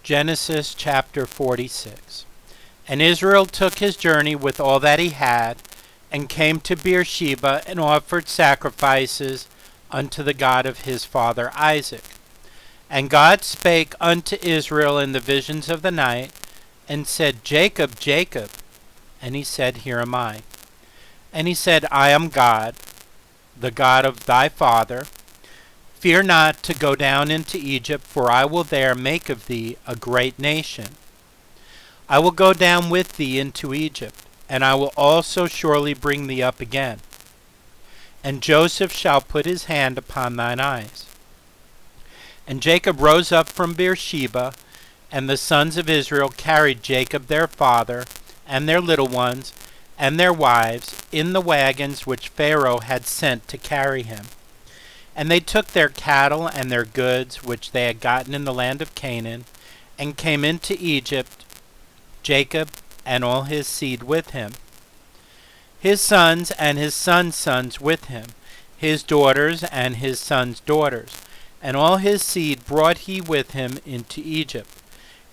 Genesis chapter 46. And Israel took his journey with all that he had, and came to Beersheba, and offered sacrifices unto the God of his father Isaac. And God spake unto Israel in the visions of the night, and said, Jacob, Jacob. And he said, Here am I. And he said, I am God, the God of thy father. Fear not to go down into Egypt, for I will there make of thee a great nation. I will go down with thee into Egypt, and I will also surely bring thee up again. And Joseph shall put his hand upon thine eyes. And Jacob rose up from Beersheba, and the sons of Israel carried Jacob their father, and their little ones, and their wives, in the wagons which Pharaoh had sent to carry him. And they took their cattle and their goods, which they had gotten in the land of Canaan, and came into Egypt, Jacob and all his seed with him, his sons and his sons' sons with him, his daughters and his sons' daughters, and all his seed brought he with him into Egypt.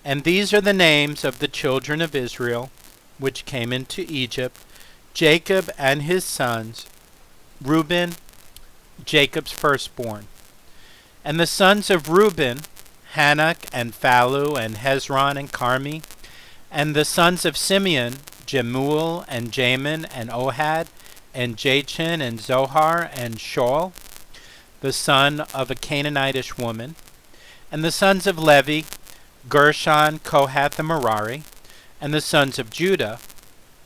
And these are the names of the children of Israel, which came into Egypt, Jacob and his sons, Reuben, Jacob's firstborn. And the sons of Reuben, Hanok and Phallu and Hezron and Carmi. And the sons of Simeon, Jemuel and Jamin and Ohad and Jachin and Zohar and Shaul, the son of a Canaanitish woman. And the sons of Levi, Gershon, Kohath, and Merari. And the sons of Judah,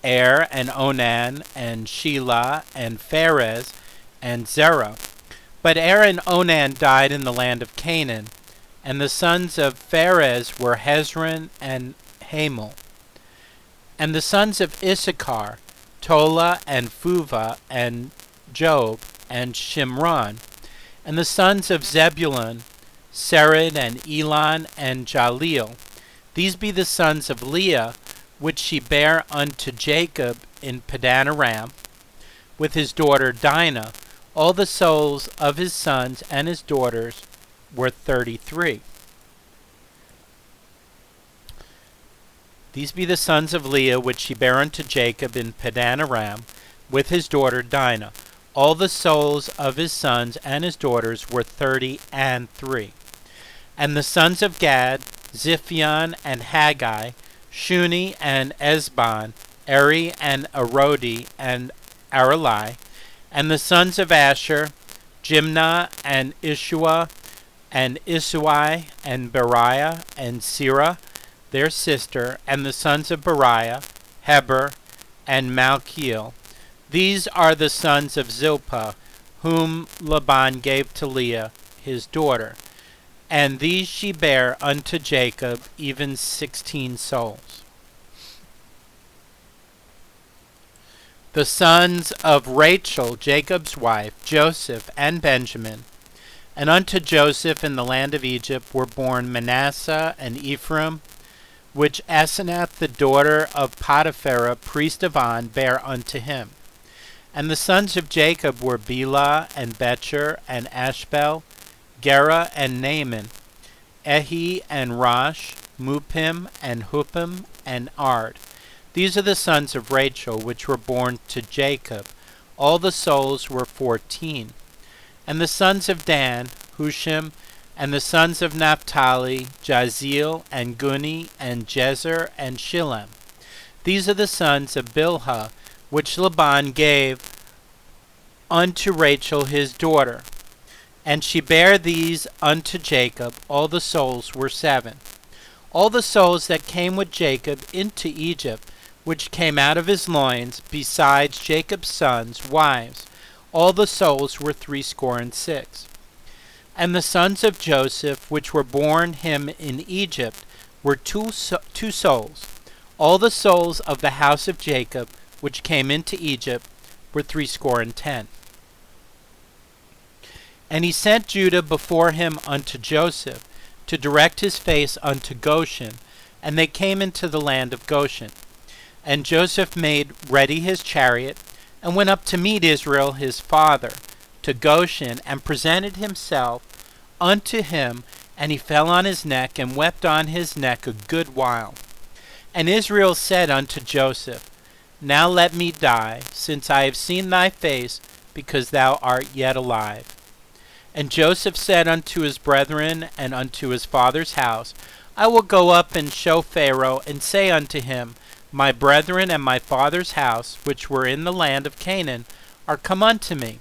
Er and Onan and Shelah and Pharez and Zerah. But Er and Onan died in the land of Canaan, and the sons of Pharez were Hezron and Hamul. And the sons of Issachar, Tola and Phuvah and Job and Shimron. And the sons of Zebulun, Sered and Elon and Jaleel. These be the sons of Leah, which she bare unto Jacob in Padan Aram, with his daughter Dinah. All the souls of his sons and his daughters were 33. These be the sons of Leah, which she bare unto Jacob in Padan Aram, with his daughter Dinah. All the souls of his sons and his daughters were 33. And the sons of Gad, Ziphion and Haggai, Shuni and Esbon, Eri and Arodi and Aralai. And the sons of Asher, Jimnah and Ishua and Isui and Beriah and Sirah, their sister. And the sons of Beriah, Heber and Malchiel. These are the sons of Zilpah, whom Laban gave to Leah, his daughter. And these she bare unto Jacob, even 16 souls. The sons of Rachel, Jacob's wife, Joseph and Benjamin. And unto Joseph in the land of Egypt were born Manasseh and Ephraim, which Asenath the daughter of Potiphera, priest of On, bare unto him. And the sons of Jacob were Bela and Becher and Ashbel, Gera and Naaman, Ehi and Rosh, Mupim and Huppim and Ard. These are the sons of Rachel, which were born to Jacob. All the souls were 14. And the sons of Dan, Hushim, and the sons of Naphtali, Jaziel and Guni and Jezer and Shillem. These are the sons of Bilhah, which Laban gave unto Rachel his daughter. And she bare these unto Jacob. All the souls were 7. All the souls that came with Jacob into Egypt, which came out of his loins, besides Jacob's sons' wives, all the souls were 66. And the sons of Joseph, which were born him in Egypt, were two souls. All the souls of the house of Jacob, which came into Egypt, were 70. And he sent Judah before him unto Joseph, to direct his face unto Goshen, and they came into the land of Goshen. And Joseph made ready his chariot, and went up to meet Israel his father, to Goshen, and presented himself unto him And he fell on his neck, and wept on his neck a good while. And Israel said unto Joseph, Now let me die, since I have seen thy face, because thou art yet alive. And Joseph said unto his brethren and unto his father's house, I will go up and show Pharaoh, and say unto him, My brethren and my father's house, which were in the land of Canaan, are come unto me.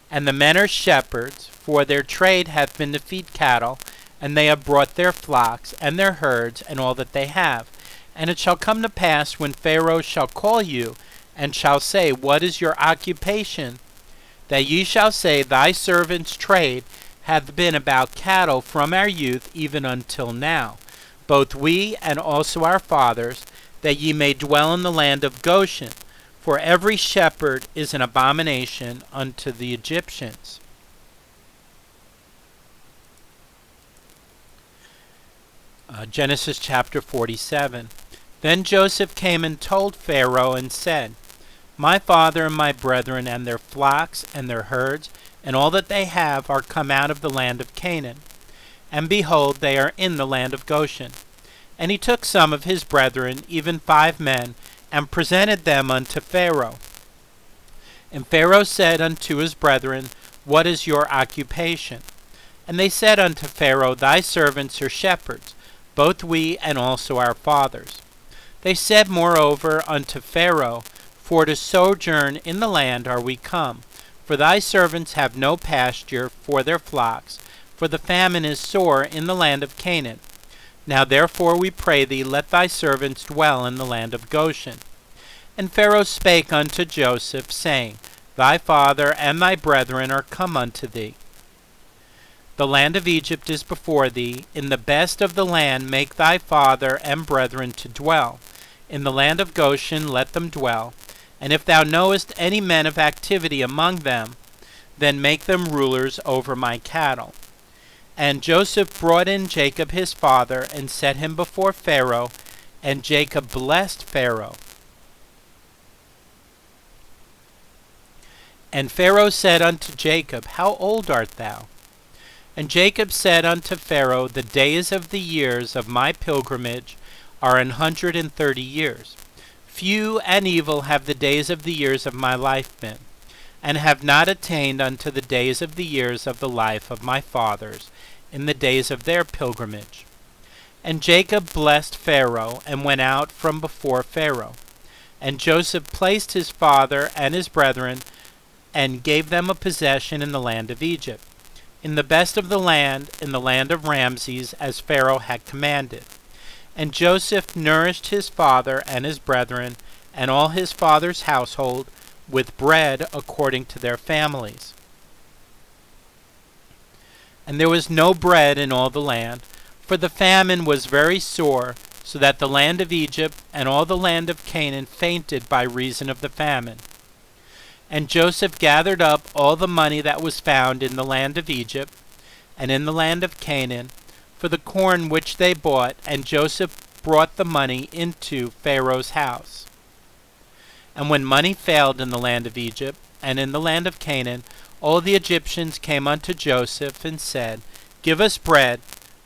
And the men are shepherds, for their trade hath been to feed cattle, and they have brought their flocks, and their herds, and all that they have. And it shall come to pass, when Pharaoh shall call you, and shall say, What is your occupation? That ye shall say, Thy servant's trade hath been about cattle from our youth even until now, both we and also our fathers, that ye may dwell in the land of Goshen. For every shepherd is an abomination unto the Egyptians. Genesis chapter 47. Then Joseph came and told Pharaoh and said, My father and my brethren and their flocks and their herds and all that they have are come out of the land of Canaan. And behold, they are in the land of Goshen. And he took some of his brethren, even 5 men, and presented them unto Pharaoh. And Pharaoh said unto his brethren, What is your occupation? And they said unto Pharaoh, Thy servants are shepherds, both we and also our fathers. They said moreover unto Pharaoh, For to sojourn in the land are we come, for thy servants have no pasture for their flocks, for the famine is sore in the land of Canaan. Now therefore we pray thee, let thy servants dwell in the land of Goshen. And Pharaoh spake unto Joseph, saying, Thy father and thy brethren are come unto thee. The land of Egypt is before thee. In the best of the land make thy father and brethren to dwell. In the land of Goshen let them dwell. And if thou knowest any men of activity among them, then make them rulers over my cattle. And Joseph brought in Jacob his father, and set him before Pharaoh, and Jacob blessed Pharaoh. And Pharaoh said unto Jacob, How old art thou? And Jacob said unto Pharaoh, The days of the years of my pilgrimage are 130 years. Few and evil have the days of the years of my life been, and have not attained unto the days of the years of the life of my fathers, in the days of their pilgrimage. And Jacob blessed Pharaoh, and went out from before Pharaoh. And Joseph placed his father and his brethren, and gave them a possession in the land of Egypt, in the best of the land, in the land of Ramses, as Pharaoh had commanded. And Joseph nourished his father and his brethren, and all his father's household, with bread according to their families. And there was no bread in all the land, for the famine was very sore, so that the land of Egypt and all the land of Canaan fainted by reason of the famine. And Joseph gathered up all the money that was found in the land of Egypt and in the land of Canaan for the corn which they bought, and Joseph brought the money into Pharaoh's house. And when money failed in the land of Egypt and in the land of Canaan, all the Egyptians came unto Joseph and said, Give us bread,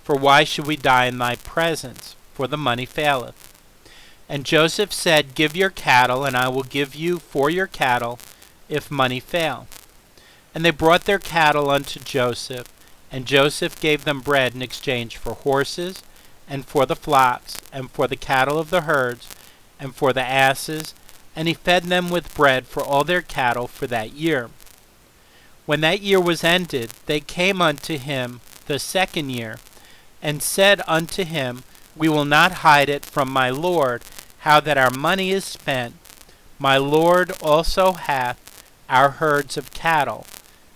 for why should we die in thy presence? For the money faileth. And Joseph said, Give your cattle, and I will give you for your cattle, if money fail. And they brought their cattle unto Joseph, and Joseph gave them bread in exchange for horses, and for the flocks, and for the cattle of the herds, and for the asses, and he fed them with bread for all their cattle for that year. When that year was ended, they came unto him the 2nd year, and said unto him, We will not hide it from my lord, how that our money is spent. My lord also hath our herds of cattle.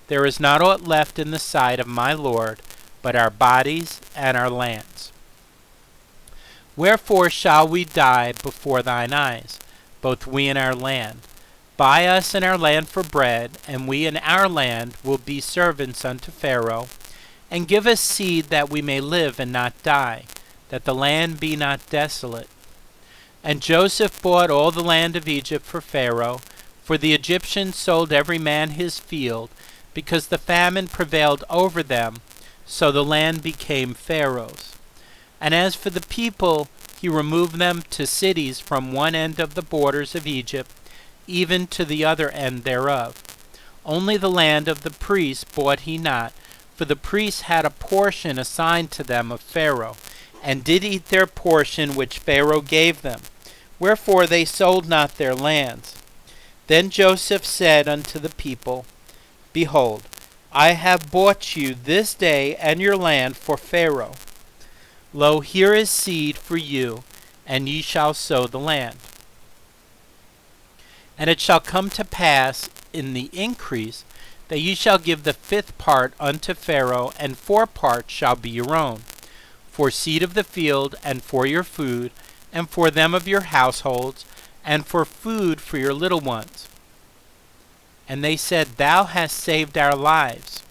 There is not aught left in the sight of my lord, but our bodies and our lands. Wherefore shall we die before thine eyes, both we and our land? Buy us and our land for bread, and we and our land will be servants unto Pharaoh, and give us seed that we may live and not die, that the land be not desolate. And Joseph bought all the land of Egypt for Pharaoh, for the Egyptians sold every man his field, because the famine prevailed over them, So the land became Pharaoh's. And as for the people, he removed them to cities from one end of the borders of Egypt, even to the other end thereof. Only the land of the priests bought he not, for the priests had a portion assigned to them of Pharaoh, and did eat their portion which Pharaoh gave them. Wherefore they sold not their lands. Then Joseph said unto the people, Behold, I have bought you this day and your land for Pharaoh. Lo, here is seed for you, and ye shall sow the land. And it shall come to pass in the increase that ye shall give the 5th part unto Pharaoh, and 4 parts shall be your own, for seed of the field, and for your food, and for them of your households, and for food for your little ones. And they said, Thou hast saved our lives.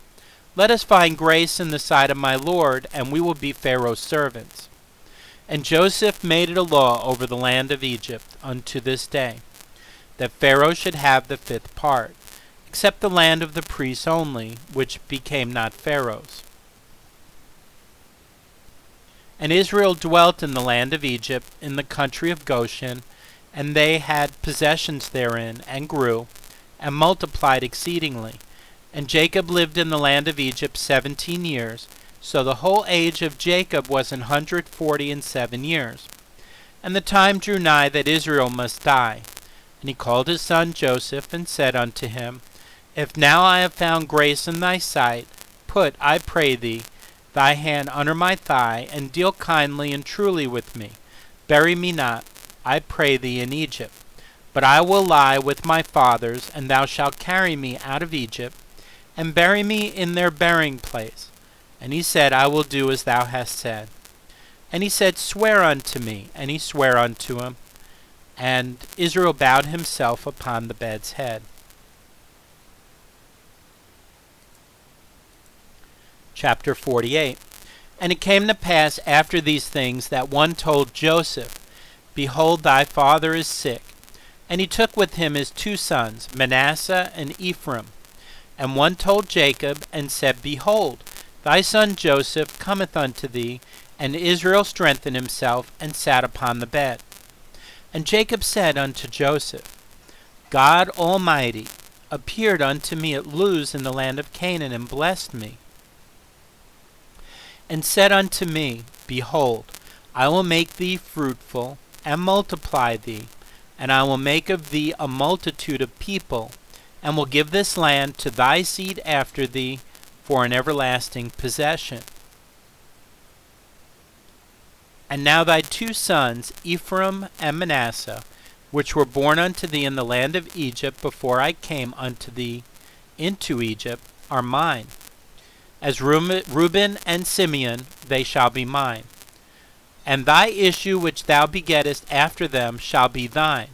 Let us find grace in the sight of my Lord, and we will be Pharaoh's servants. And Joseph made it a law over the land of Egypt unto this day, that Pharaoh should have the 5th part, except the land of the priests only, which became not Pharaoh's. And Israel dwelt in the land of Egypt, in the country of Goshen, and they had possessions therein, and grew, and multiplied exceedingly. And Jacob lived in the land of Egypt 17 years, so the whole age of Jacob was 147 years. And the time drew nigh that Israel must die. And he called his son Joseph, and said unto him, If now I have found grace in thy sight, put, I pray thee, thy hand under my thigh, and deal kindly and truly with me. Bury me not, I pray thee, in Egypt. But I will lie with my fathers, and thou shalt carry me out of Egypt, and bury me in their burying place. And he said, I will do as thou hast said. And he said, Swear unto me. And he sware unto him. And Israel bowed himself upon the bed's head. Chapter 48. And it came to pass after these things that one told Joseph, Behold, thy father is sick. And he took with him his 2 sons, Manasseh and Ephraim. And one told Jacob, and said, Behold, thy son Joseph cometh unto thee. And Israel strengthened himself, and sat upon the bed. And Jacob said unto Joseph, God Almighty appeared unto me at Luz in the land of Canaan, and blessed me, and said unto me, Behold, I will make thee fruitful, and multiply thee, and I will make of thee a multitude of people, and will give this land to thy seed after thee for an everlasting possession. And now thy 2 sons, Ephraim and Manasseh, which were born unto thee in the land of Egypt before I came unto thee into Egypt, are mine. As Reuben and Simeon, they shall be mine. And thy issue which thou begettest after them shall be thine,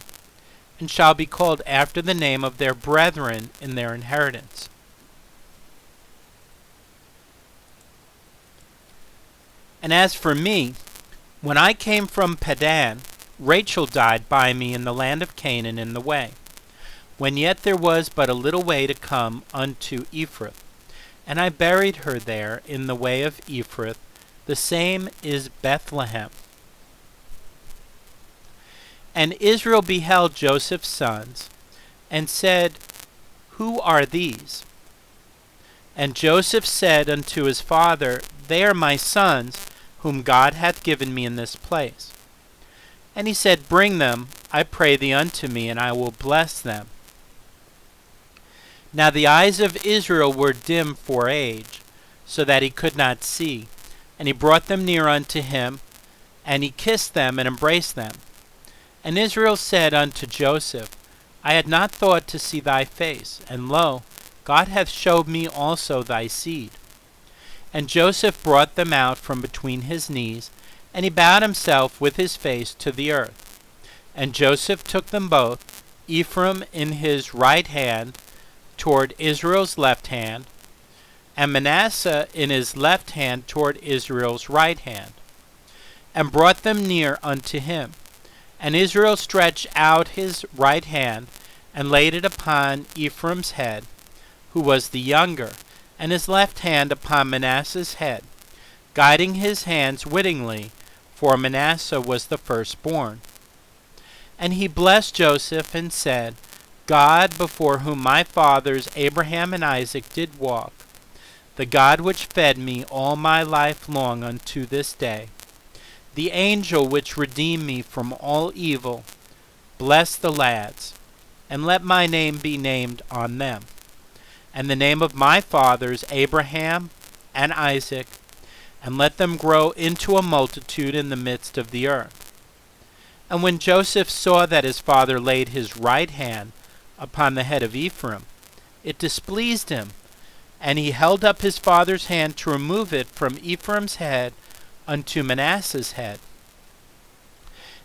and shall be called after the name of their brethren in their inheritance. And as for me, when I came from Padan, Rachel died by me in the land of Canaan in the way, when yet there was but a little way to come unto Ephrath. And I buried her there in the way of Ephrath, the same is Bethlehem. And Israel beheld Joseph's sons, and said, Who are these? And Joseph said unto his father, They are my sons, whom God hath given me in this place. And he said, Bring them, I pray thee, unto me, and I will bless them. Now the eyes of Israel were dim for age, so that he could not see. And he brought them near unto him, and he kissed them and embraced them. And Israel said unto Joseph, I had not thought to see thy face, and lo, God hath showed me also thy seed. And Joseph brought them out from between his knees, and he bowed himself with his face to the earth. And Joseph took them both, Ephraim in his right hand, toward Israel's left hand, and Manasseh in his left hand toward Israel's right hand, and brought them near unto him. And Israel stretched out his right hand, and laid it upon Ephraim's head, who was the younger, and his left hand upon Manasseh's head, guiding his hands wittingly, for Manasseh was the firstborn. And he blessed Joseph and said, God, before whom my fathers Abraham and Isaac did walk, the God which fed me all my life long unto this day, the angel which redeemed me from all evil, bless the lads, and let my name be named on them, and the name of my fathers Abraham and Isaac, and let them grow into a multitude in the midst of the earth. And when Joseph saw that his father laid his right hand upon the head of Ephraim, it displeased him, and he held up his father's hand to remove it from Ephraim's head unto Manasseh's head.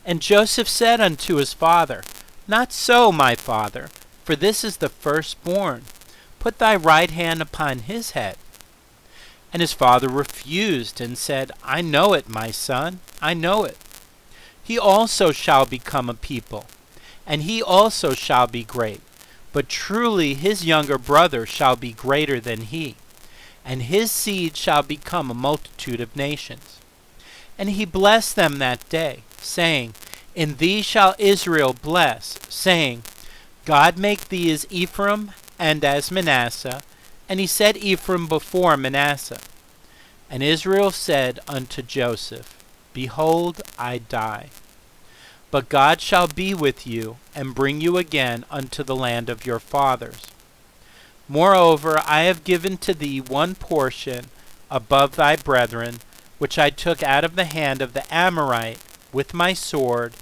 And Joseph said unto his father, Not so, my father, for this is the firstborn. Put thy right hand upon his head. And his father refused, and said, I know it, my son, I know it. He also shall become a people, and he also shall be great. But truly his younger brother shall be greater than he, and his seed shall become a multitude of nations. And he blessed them that day, saying, In thee shall Israel bless, saying, God make thee as Ephraim and as Manasseh. And he set Ephraim before Manasseh. And Israel said unto Joseph, Behold, I die. But God shall be with you, and bring you again unto the land of your fathers. Moreover, I have given to thee one portion above thy brethren, which I took out of the hand of the Amorite with my sword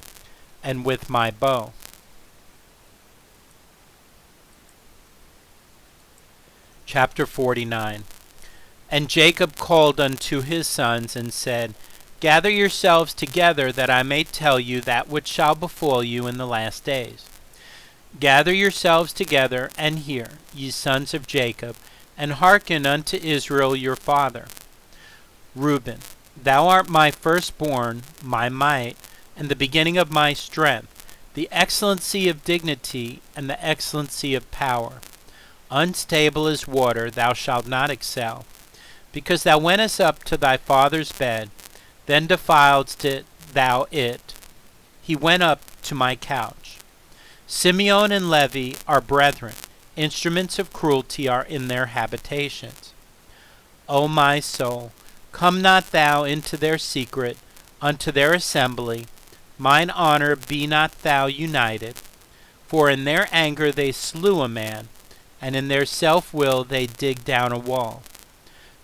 and with my bow. Chapter 49. And Jacob called unto his sons, and said, Gather yourselves together, that I may tell you that which shall befall you in the last days. Gather yourselves together, and hear, ye sons of Jacob, and hearken unto Israel your father. Reuben, thou art my firstborn, my might, and the beginning of my strength, the excellency of dignity, and the excellency of power. Unstable as water, thou shalt not excel. Because thou wentest up to thy father's bed, then defiledst thou it. He went up to my couch. Simeon and Levi are brethren. Instruments of cruelty are in their habitations. O my soul, come not thou into their secret, unto their assembly. Mine honor be not thou united. For in their anger they slew a man, and in their self-will they dig down a wall.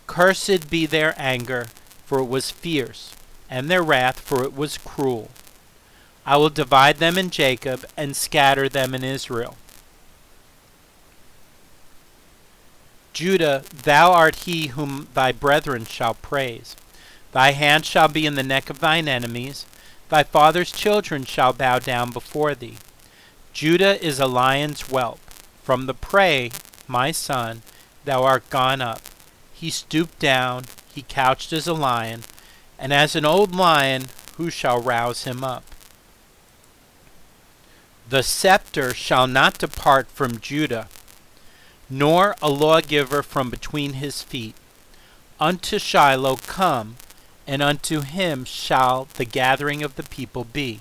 Cursed be their anger, for it was fierce, and their wrath, for it was cruel. I will divide them in Jacob, and scatter them in Israel. Judah, thou art he whom thy brethren shall praise. Thy hand shall be in the neck of thine enemies. Thy father's children shall bow down before thee. Judah is a lion's whelp. From the prey, my son, thou art gone up. He stooped down, he couched as a lion, and as an old lion, who shall rouse him up? The scepter shall not depart from Judah, nor a lawgiver from between his feet. Unto Shiloh come, and unto him shall the gathering of the people be,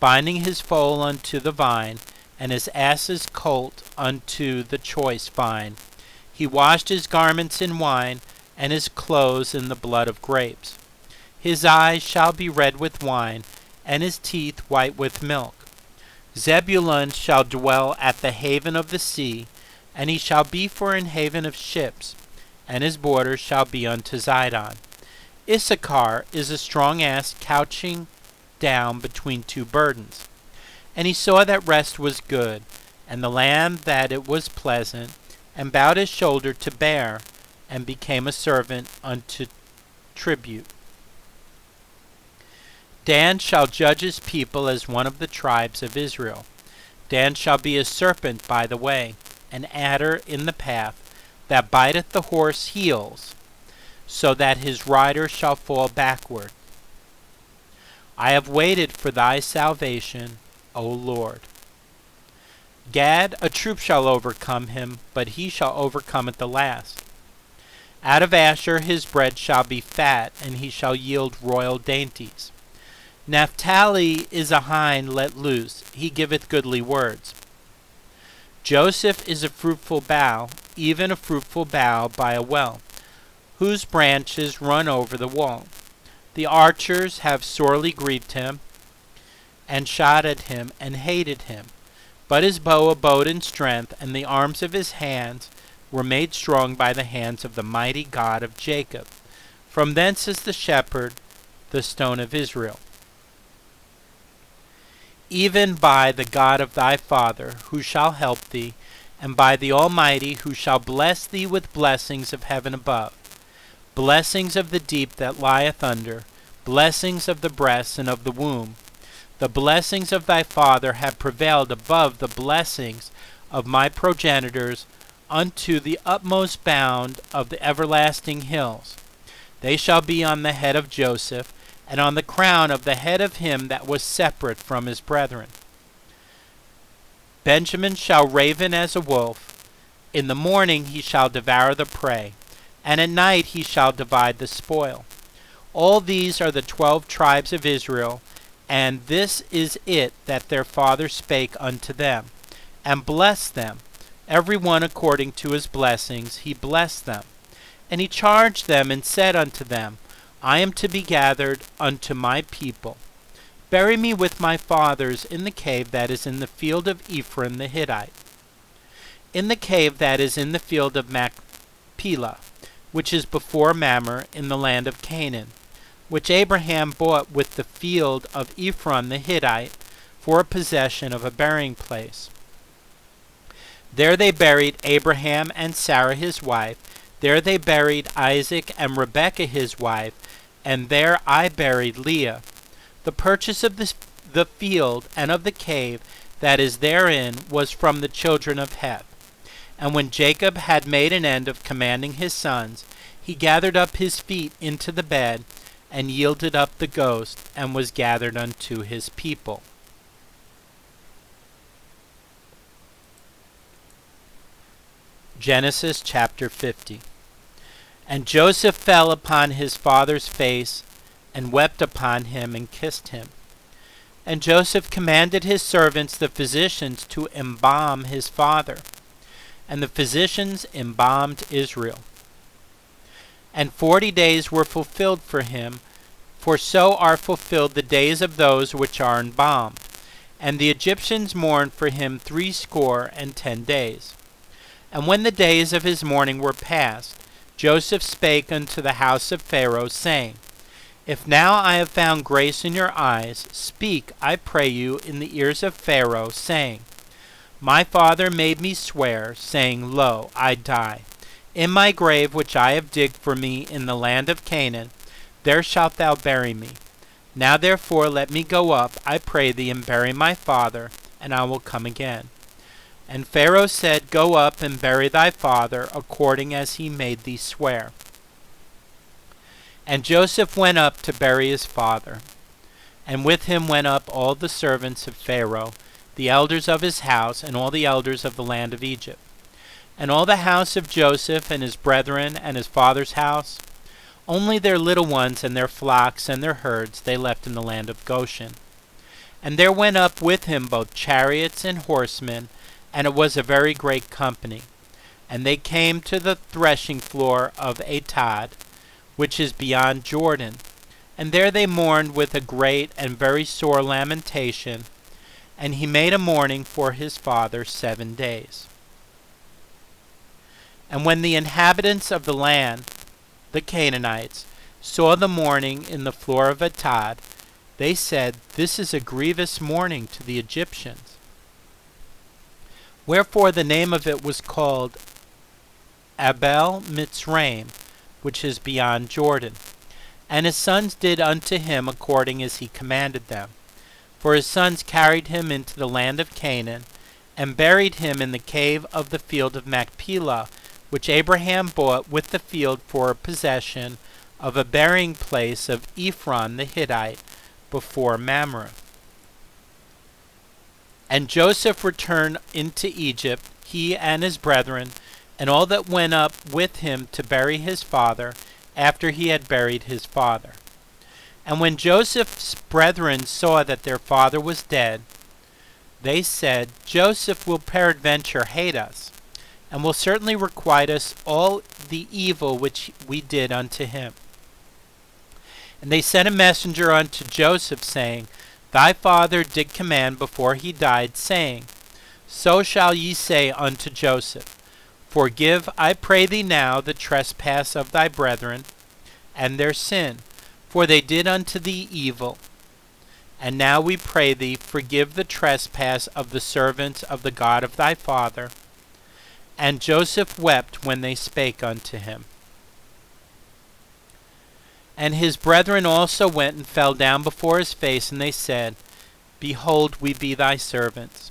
binding his foal unto the vine, and his ass's colt unto the choice vine. He washed his garments in wine, and his clothes in the blood of grapes. His eyes shall be red with wine, and his teeth white with milk. Zebulun shall dwell at the haven of the sea, and he shall be for an haven of ships, and his borders shall be unto Zidon. Issachar is a strong ass couching down between two burdens. And he saw that rest was good, and the land that it was pleasant, and bowed his shoulder to bear, and became a servant unto tribute. Dan shall judge his people as one of the tribes of Israel. Dan shall be a serpent by the way, an adder in the path, that biteth the horse heels, so that his rider shall fall backward. I have waited for thy salvation, O Lord. Gad, a troop shall overcome him, but he shall overcome at the last. Out of Asher his bread shall be fat, and he shall yield royal dainties. Naphtali is a hind let loose, he giveth goodly words. Joseph is a fruitful bough, even a fruitful bough by a well, whose branches run over the wall. The archers have sorely grieved him, and shot at him, and hated him. But his bow abode in strength, and the arms of his hands were made strong by the hands of the mighty God of Jacob. From thence is the shepherd, the stone of Israel. Even by the God of thy father, who shall help thee, and by the Almighty, who shall bless thee with blessings of heaven above, blessings of the deep that lieth under, blessings of the breast and of the womb. The blessings of thy father have prevailed above the blessings of my progenitors unto the utmost bound of the everlasting hills. They shall be on the head of Joseph, and on the crown of the head of him that was separate from his brethren. Benjamin shall raven as a wolf. In the morning he shall devour the prey, and at night he shall divide the spoil. All these are the 12 tribes of Israel, and this is it that their father spake unto them, and blessed them. Every one according to his blessings he blessed them. And he charged them and said unto them, I am to be gathered unto my people. Bury me with my fathers in the cave that is in the field of Ephron the Hittite, in the cave that is in the field of Machpelah, which is before Mamre in the land of Canaan, which Abraham bought with the field of Ephron the Hittite for a possession of a burying place. There they buried Abraham and Sarah his wife. There they buried Isaac and Rebekah his wife, and there I buried Leah. The purchase of the field and of the cave that is therein was from the children of Heth. And when Jacob had made an end of commanding his sons, he gathered up his feet into the bed, and yielded up the ghost, and was gathered unto his people. Genesis chapter 50. And Joseph fell upon his father's face, and wept upon him, and kissed him. And Joseph commanded his servants the physicians to embalm his father. And the physicians embalmed Israel. And 40 days were fulfilled for him, for so are fulfilled the days of those which are embalmed. And the Egyptians mourned for him 60 days. And when the days of his mourning were past, Joseph spake unto the house of Pharaoh, saying, If now I have found grace in your eyes, speak, I pray you, in the ears of Pharaoh, saying, My father made me swear, saying, Lo, I die. In my grave which I have digged for me in the land of Canaan, there shalt thou bury me. Now therefore let me go up, I pray thee, and bury my father, and I will come again. And Pharaoh said, Go up and bury thy father, according as he made thee swear. And Joseph went up to bury his father. And with him went up all the servants of Pharaoh, the elders of his house, and all the elders of the land of Egypt. And all the house of Joseph, and his brethren, and his father's house, only their little ones and their flocks and their herds they left in the land of Goshen. And there went up with him both chariots and horsemen, and it was a very great company. And they came to the threshing floor of Atad, which is beyond Jordan. And there they mourned with a great and very sore lamentation. And he made a mourning for his father 7 days. And when the inhabitants of the land, the Canaanites, saw the mourning in the floor of Atad, they said, This is a grievous mourning to the Egyptians. Wherefore the name of it was called Abel Mitzraim, which is beyond Jordan. And his sons did unto him according as he commanded them. For his sons carried him into the land of Canaan, and buried him in the cave of the field of Machpelah, which Abraham bought with the field for a possession of a burying place of Ephron the Hittite before Mamre. And Joseph returned into Egypt, he and his brethren, and all that went up with him to bury his father, after he had buried his father. And when Joseph's brethren saw that their father was dead, they said, Joseph will peradventure hate us, and will certainly requite us all the evil which we did unto him. And they sent a messenger unto Joseph, saying, Thy father did command before he died, saying, So shall ye say unto Joseph, Forgive, I pray thee now, the trespass of thy brethren, and their sin, for they did unto thee evil. And now we pray thee, forgive the trespass of the servants of the God of thy father. And Joseph wept when they spake unto him. And his brethren also went and fell down before his face, and they said, Behold, we be thy servants.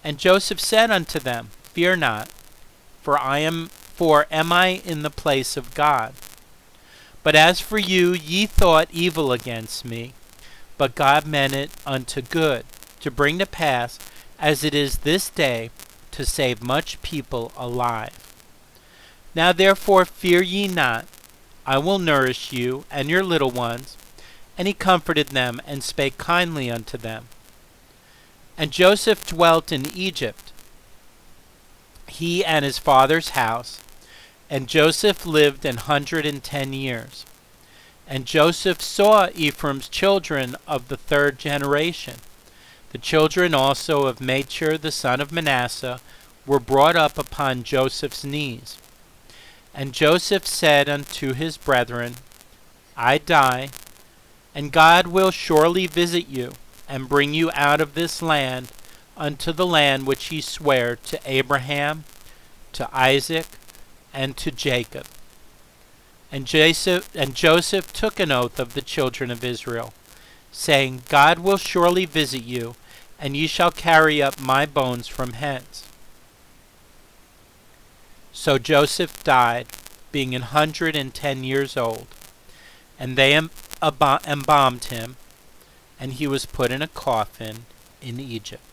And Joseph said unto them, Fear not, for am I in the place of God? But as for you, ye thought evil against me, but God meant it unto good, to bring to pass, as it is this day, to save much people alive. Now therefore fear ye not, I will nourish you and your little ones. And he comforted them, and spake kindly unto them. And Joseph dwelt in Egypt, he and his father's house, and Joseph lived 110 years. And Joseph saw Ephraim's children of the third generation. The children also of Machir the son of Manasseh were brought up upon Joseph's knees. And Joseph said unto his brethren, I die, and God will surely visit you, and bring you out of this land unto the land which he sware to Abraham, to Isaac, and to Jacob. And Joseph took an oath of the children of Israel, saying, God will surely visit you, and ye shall carry up my bones from hence. So Joseph died, being 110 years old, and they embalmed him, and he was put in a coffin in Egypt.